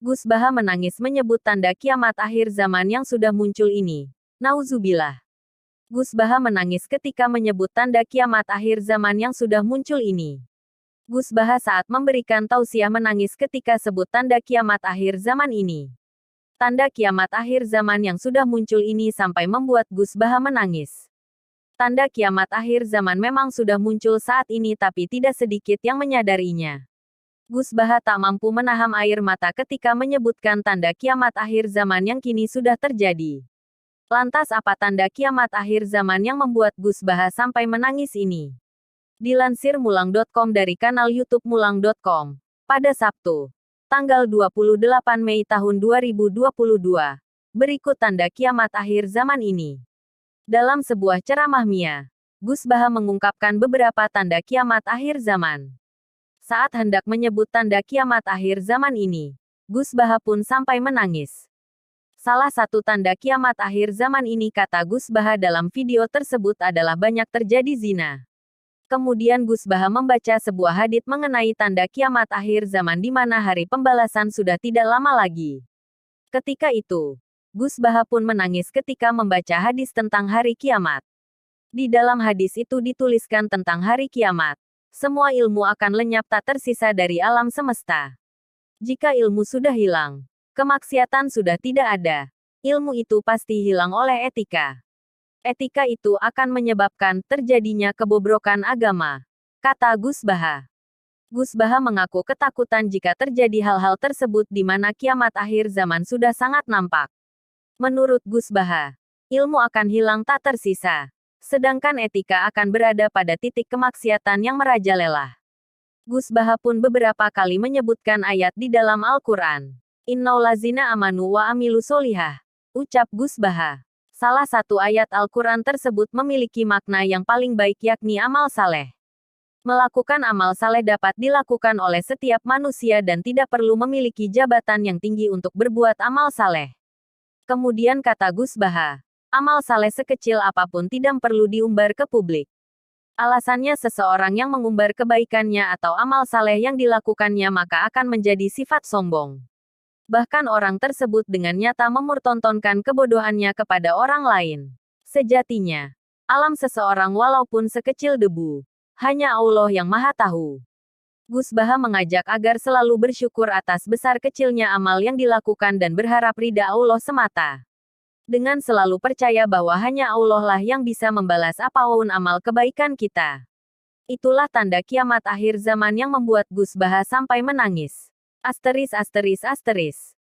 Gus Baha menangis menyebut tanda kiamat akhir zaman yang sudah muncul ini. Nauzubillah. Gus Baha menangis ketika menyebut tanda kiamat akhir zaman yang sudah muncul ini. Gus Baha saat memberikan tausiah menangis ketika sebut tanda kiamat akhir zaman ini. Tanda kiamat akhir zaman yang sudah muncul ini sampai membuat Gus Baha menangis. Tanda kiamat akhir zaman memang sudah muncul saat ini tapi tidak sedikit yang menyadarinya. Gus Baha tak mampu menahan air mata ketika menyebutkan tanda kiamat akhir zaman yang kini sudah terjadi. Lantas apa tanda kiamat akhir zaman yang membuat Gus Baha sampai menangis ini? Dilansir mulang.com dari kanal YouTube mulang.com. Pada Sabtu, tanggal 28 Mei tahun 2022, berikut tanda kiamat akhir zaman ini. Dalam sebuah ceramah Mia, Gus Baha mengungkapkan beberapa tanda kiamat akhir zaman. Saat hendak menyebut tanda kiamat akhir zaman ini, Gus Baha pun sampai menangis. Salah satu tanda kiamat akhir zaman ini kata Gus Baha dalam video tersebut adalah banyak terjadi zina. Kemudian Gus Baha membaca sebuah hadits mengenai tanda kiamat akhir zaman di mana hari pembalasan sudah tidak lama lagi. Ketika itu, Gus Baha pun menangis ketika membaca hadis tentang hari kiamat. Di dalam hadis itu dituliskan tentang hari kiamat. Semua ilmu akan lenyap tak tersisa dari alam semesta. Jika ilmu sudah hilang, kemaksiatan sudah tidak ada. Ilmu itu pasti hilang oleh etika. Etika itu akan menyebabkan terjadinya kebobrokan agama, kata Gus Baha. Gus Baha mengaku ketakutan jika terjadi hal-hal tersebut di mana kiamat akhir zaman sudah sangat nampak. Menurut Gus Baha, ilmu akan hilang tak tersisa, sedangkan etika akan berada pada titik kemaksiatan yang merajalela. Gus Baha pun beberapa kali menyebutkan ayat di dalam Al-Quran. Innaulazina amanu wa amilu solihah, ucap Gus Baha. Salah satu ayat Al-Quran tersebut memiliki makna yang paling baik yakni amal saleh. Melakukan amal saleh dapat dilakukan oleh setiap manusia dan tidak perlu memiliki jabatan yang tinggi untuk berbuat amal saleh. Kemudian kata Gus Baha, amal saleh sekecil apapun tidak perlu diumbar ke publik. Alasannya seseorang yang mengumbar kebaikannya atau amal saleh yang dilakukannya maka akan menjadi sifat sombong. Bahkan orang tersebut dengan nyata mempertontonkan kebodohannya kepada orang lain. Sejatinya, alam seseorang walaupun sekecil debu, hanya Allah yang Maha Tahu. Gus Baha mengajak agar selalu bersyukur atas besar kecilnya amal yang dilakukan dan berharap ridha Allah semata. Dengan selalu percaya bahwa hanya Allah lah yang bisa membalas apapun amal kebaikan kita. Itulah tanda kiamat akhir zaman yang membuat Gus Baha sampai menangis. ****.